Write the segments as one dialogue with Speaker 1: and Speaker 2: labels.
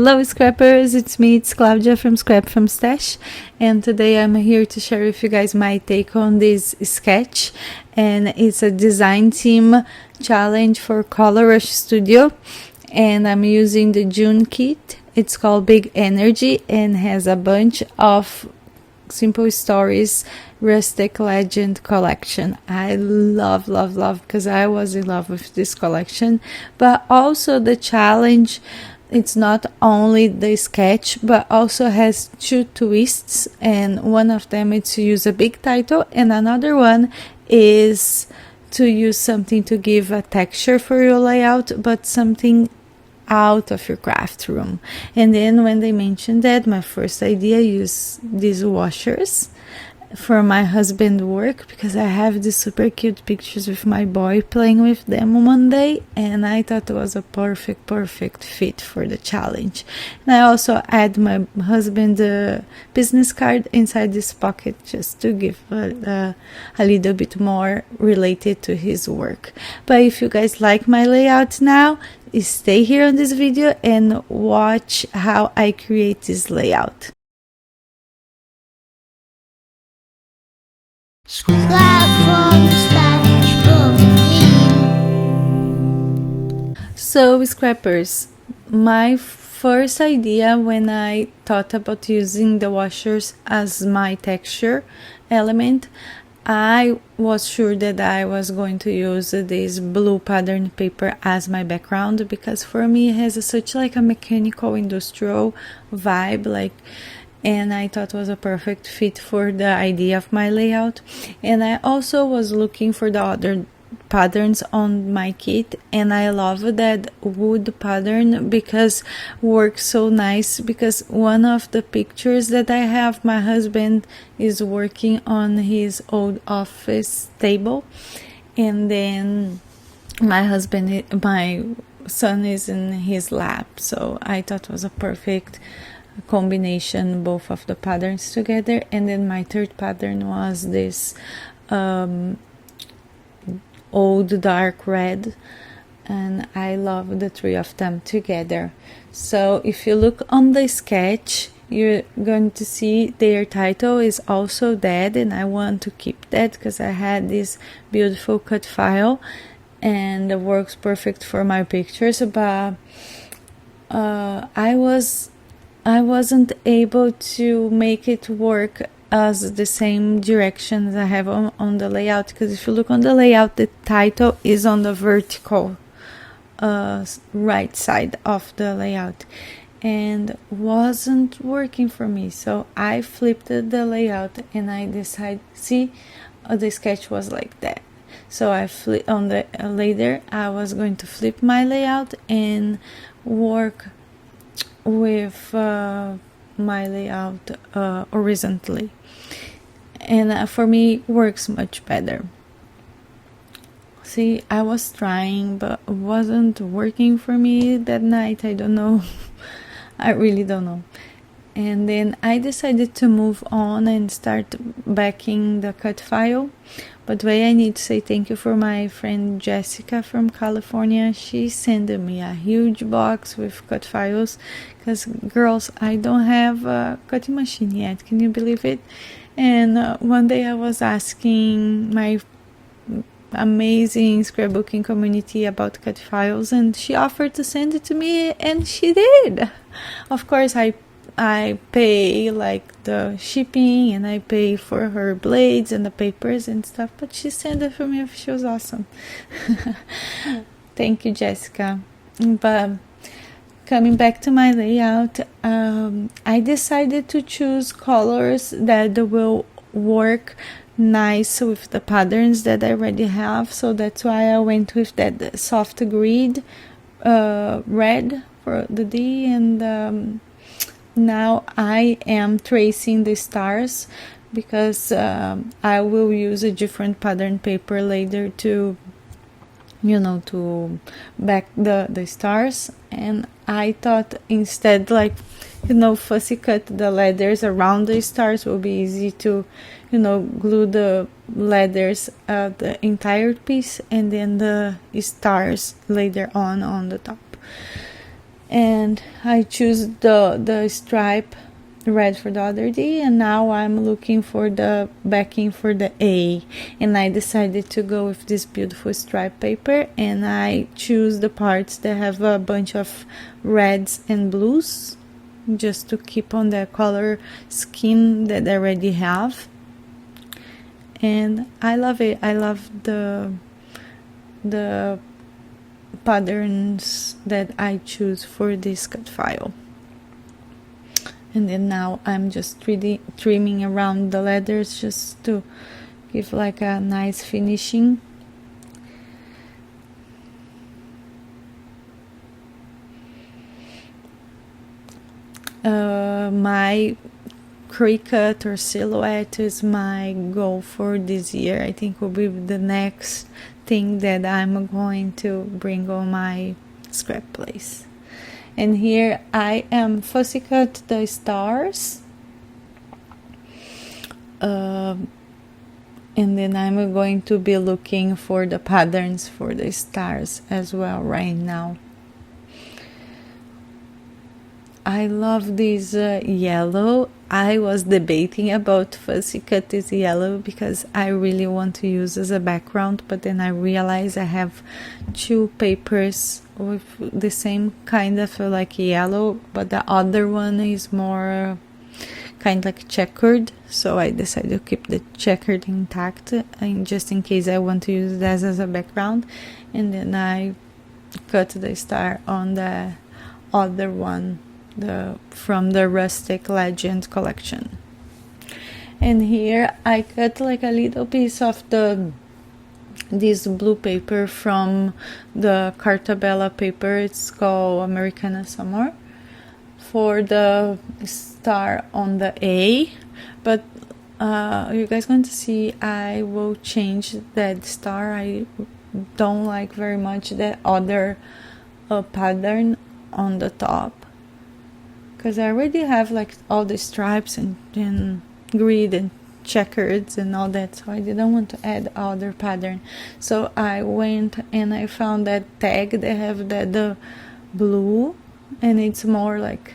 Speaker 1: Hello Scrappers, it's Claudia from Scrap from Stash, and today I'm here to share with you guys my take on this sketch, and it's a design team challenge for Color Rush Studio, and I'm using the June kit. It's called Big Energy and has a bunch of Simple Stories Rustic Legend collection. I love because I was in love with this collection, but also the challenge. It's not only the sketch, but also has two twists, and one of them is to use a big title, and another one is to use something to give a texture for your layout, but something out of your craft room. And then when they mentioned that, my first idea use these washers for my husband work, because I have these super cute pictures with my boy playing with them one day, and I thought it was a perfect fit for the challenge. And I also add my husband a business card inside this pocket just to give a little bit more related to his work. But if you guys like my layout now, stay here on this video and watch how I create this layout. So scrappers, my first idea when I thought about using the washers as my texture element, I was sure that I was going to use this blue pattern paper as my background, because for me it has such like a mechanical industrial vibe, and I thought it was a perfect fit for the idea of my layout. And I also was looking for the other patterns on my kit, and I love that wood pattern because works so nice, because one of the pictures that I have, my husband is working on his old office table, and then my son is in his lap, so I thought it was a perfect combination, both of the patterns together. And then my third pattern was this old dark red, and I love the three of them together. So if you look on the sketch, you're going to see their title is also dead, and I want to keep that because I had this beautiful cut file and it works perfect for my pictures. But I wasn't able to make it work as the same directions I have on the layout, because if you look on the layout, the title is on the vertical right side of the layout, and wasn't working for me. So I flipped the layout and I decided, the sketch was like that. So I flip on the later I was going to flip my layout and work with my layout horizontally, and for me works much better. See, I was trying, but it wasn't working for me that night. I don't know. I really don't know. And then I decided to move on and start backing the cut file. But way I need to say thank you for my friend Jessica from California. She sent me a huge box with cut files, because girls, I don't have a cutting machine yet. Can you believe it? And one day I was asking my amazing scrapbooking community about cut files, and she offered to send it to me, and she did. Of course, I pay like the shipping, and I pay for her blades and the papers and stuff, but she sent it for me. She was awesome. Thank you, Jessica. But coming back to my layout, I decided to choose colors that will work nice with the patterns that I already have, so that's why I went with that soft grid red for the D, and now I am tracing the stars, because I will use a different pattern paper later to back the stars. And I thought instead, fussy cut the letters around the stars will be easy to glue the letters the entire piece, and then the stars later on the top. and I choose the stripe red for the other day, and now I'm looking for the backing for the A, and I decided to go with this beautiful stripe paper, and I choose the parts that have a bunch of reds and blues just to keep on the color scheme that I already have. And I love it. I love the patterns that I choose for this cut file. And then now I'm just trimming around the letters just to give like a nice finishing. My cricut or silhouette is my goal for this year. I think will be the next thing that I'm going to bring on my scrap place. And here I am fussy cut the stars, and then I'm going to be looking for the patterns for the stars as well right now. I love this yellow. I was debating about fussy cut this yellow because I really want to use as a background, but then I realized I have two papers with the same kind of like yellow, but the other one is more kind of like checkered, so I decided to keep the checkered intact, and just in case I want to use that as a background. And then I cut the star on the other one, from the Rustic Legend collection. And here I cut like a little piece of this blue paper from the Cartabella paper. It's called Americana Summer, for the star on the A, but you guys going to see I will change that star. I don't like very much the other pattern on the top, because I already have like all the stripes and grid and checkers and all that, so I didn't want to add other pattern. So I went and I found that tag. They have the blue, and it's more like,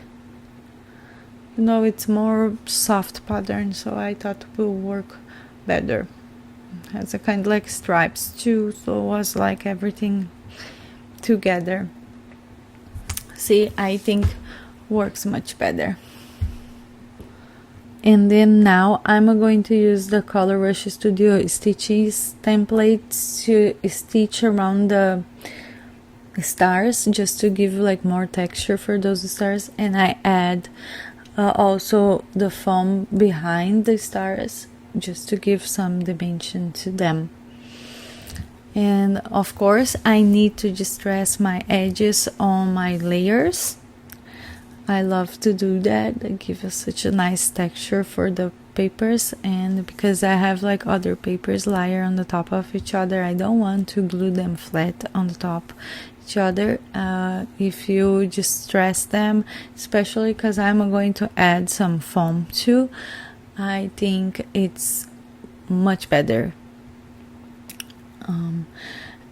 Speaker 1: you know, it's more soft pattern, so I thought it will work better. It has a kind of like stripes too, so it was like everything together. See, I think works much better. And then now I'm going to use the Color Rush Studio Stitches templates to stitch around the stars, just to give like more texture for those stars. And I add also the foam behind the stars, just to give some dimension to them. And of course I need to distress my edges on my layers. I love to do that. It gives us such a nice texture for the papers, and because I have like other papers layer on the top of each other, I don't want to glue them flat on the top each other. If you just stress them, especially because I'm going to add some foam too, I think it's much better.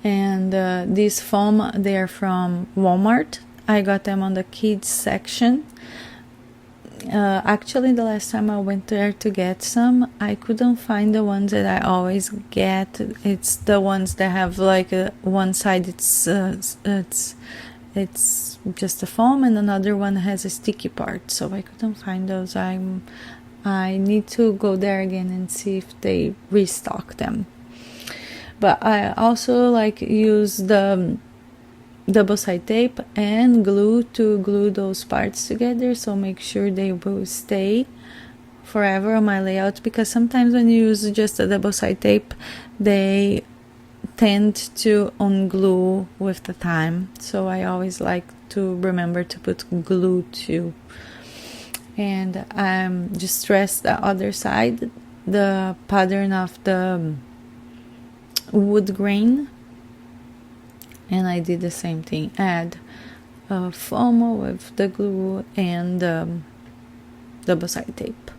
Speaker 1: And these foam, they're from Walmart. I got them on the kids section. Actually, the last time I went there to get some, I couldn't find the ones that I always get. It's the ones that have like one side it's just a foam, and another one has a sticky part. So I couldn't find those. I need to go there again and see if they restock them. But I also like use the double-side tape and glue to glue those parts together, so make sure they will stay forever on my layout, because sometimes when you use just a double-side tape, they tend to unglue with the time, so I always like to remember to put glue too. And just stress the other side, the pattern of the wood grain, and I did the same thing, add foam with the glue and double-side tape.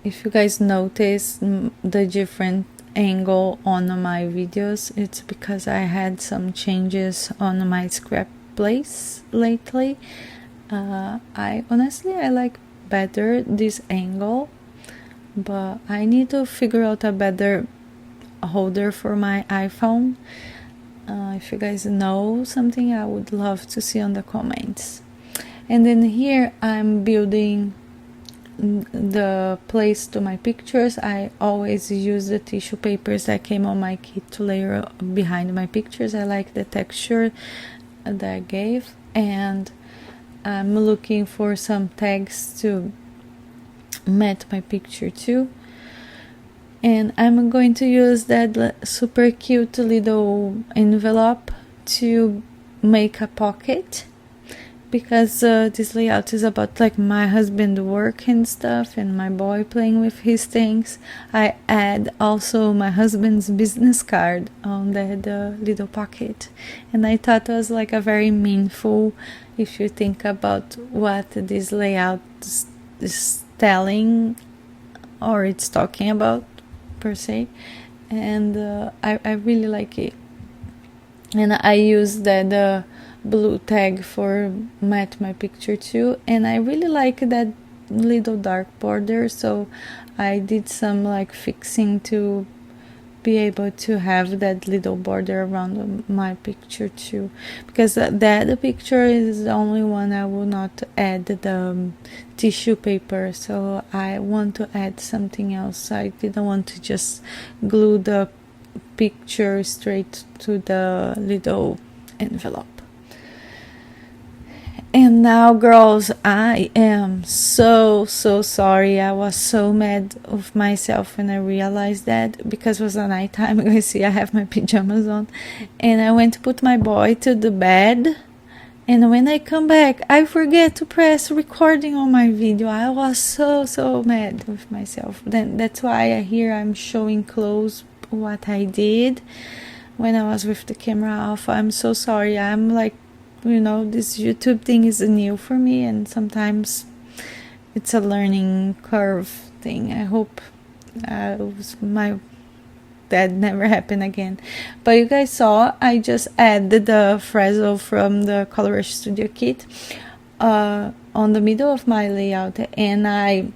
Speaker 1: If you guys notice the different angle on my videos. It's because I had some changes on my scrap place lately. I like better this angle, but I need to figure out a better holder for my iPhone. If you guys know something, I would love to see on the comments. And then here I'm building the place to my pictures. I always use the tissue papers that came on my kit to layer behind my pictures. I like the texture that I gave, and I'm looking for some tags to match my picture too. And I'm going to use that super cute little envelope to make a pocket, because this layout is about like my husband work and stuff, and my boy playing with his things. I add also my husband's business card on that little pocket, and I thought it was like a very meaningful, if you think about what this layout is telling or it's talking about per se. And I really like it, and I use that blue tag for match my picture too. And I really like that little dark border, so I did some like fixing to be able to have that little border around my picture too, because that picture is the only one I will not add the tissue paper, so I want to add something else. I didn't want to just glue the picture straight to the little envelope. And now, girls, I am so sorry. I was so mad with myself when I realized that, because it was a nighttime. You guys see I have my pajamas on, and I went to put my boy to the bed, and when I come back I forget to press recording on my video. I was so mad with myself. Then that's why here I'm showing close what I did when I was with the camera off. I'm so sorry. I'm like, this YouTube thing is new for me, and sometimes it's a learning curve thing. I hope that never happened again. But you guys saw I just added the Frazzle from the Colorage Studio kit on the middle of my layout, and I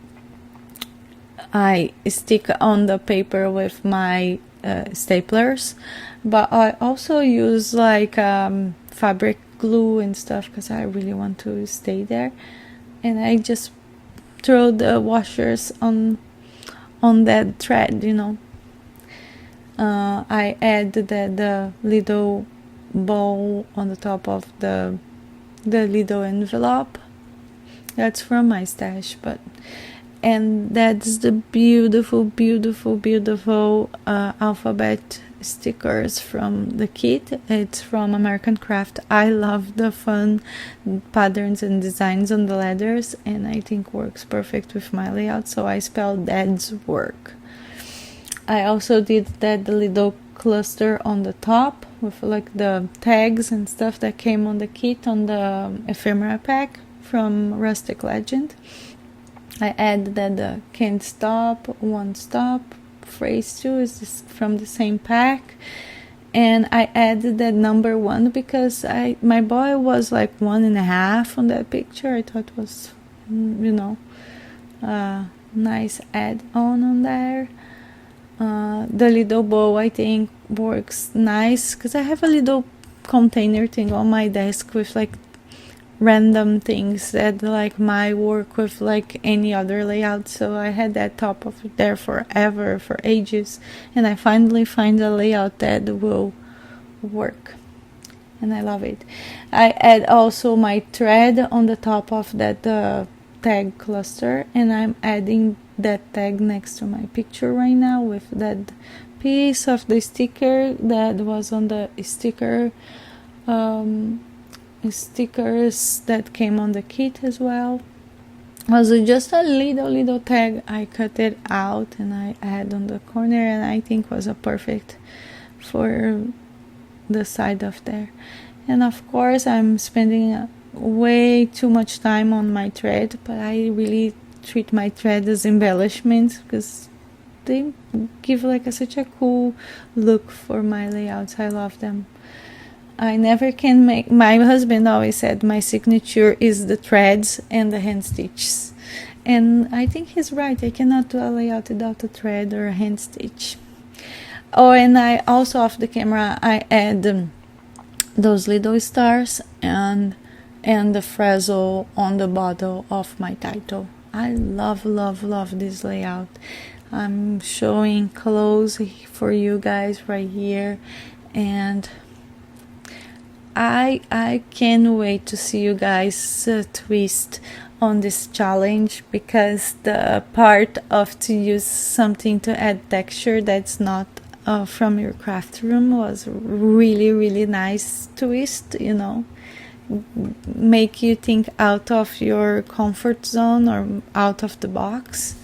Speaker 1: stick on the paper with my staplers, but I also use like fabric glue and stuff, because I really want to stay there. And I just throw the washers on that thread. I add the little bow on the top of the little envelope. That's from my stash, and that's the beautiful alphabet stickers from the kit. It's from American Craft. I love the fun patterns and designs on the letters, and I think works perfect with my layout, so I spelled Dad's work. I also did that little cluster on the top with like the tags and stuff that came on the kit on the ephemera pack from Rustic Legend. I added that the can't stop, won't stop phrase too is from the same pack, and I added that number 1 because my boy was like 1.5 on that picture. I thought it was nice add-on there. The little bow I think works nice, because I have a little container thing on my desk with like random things that like my work with like any other layout, so I had that top of it there for ages, and I finally find a layout that will work, and I love it. I add also my thread on the top of that tag cluster, and I'm adding that tag next to my picture right now with that piece of the sticker that was on the stickers that came on the kit as well. It was just a little tag. I cut it out and I add on the corner, and I think was a perfect for the side of there. And of course I'm spending way too much time on my thread, but I really treat my thread as embellishment, because They give like such a cool look for my layouts. I love them. I never can make, my husband always said my signature is the threads and the hand stitches, and I think he's right. I cannot do a layout without a thread or a hand stitch. Oh, and I also, off the camera, I add those little stars and the frazzle on the bottom of my title. I love this layout. I'm showing close for you guys right here, and I can't wait to see you guys twist on this challenge, because the part of to use something to add texture that's not from your craft room was really nice twist, you know, make you think out of your comfort zone or out of the box.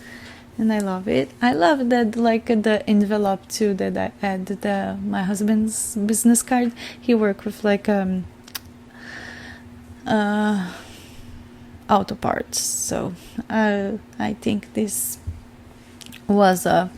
Speaker 1: And I love it. I love that, like the envelope too, that I added my husband's business card. He worked with like auto parts, so I think this was a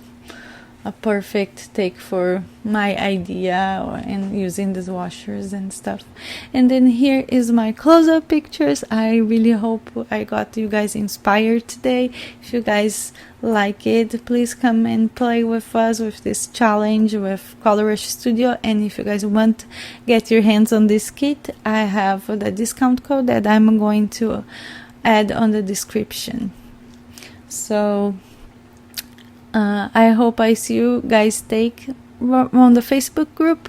Speaker 1: perfect take for my idea and using these washers and stuff. And then here is my close-up pictures. I really hope I got you guys inspired today. If you guys like it, please come and play with us with this challenge with Color Rush Studio. And if you guys want to get your hands on this kit, I have the discount code that I'm going to add on the description. So I hope I see you guys take on the Facebook group,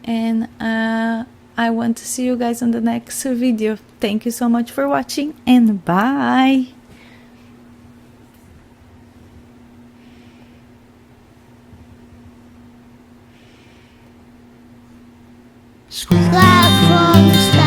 Speaker 1: and I want to see you guys on the next video. Thank you so much for watching, and bye.
Speaker 2: Scrapbook.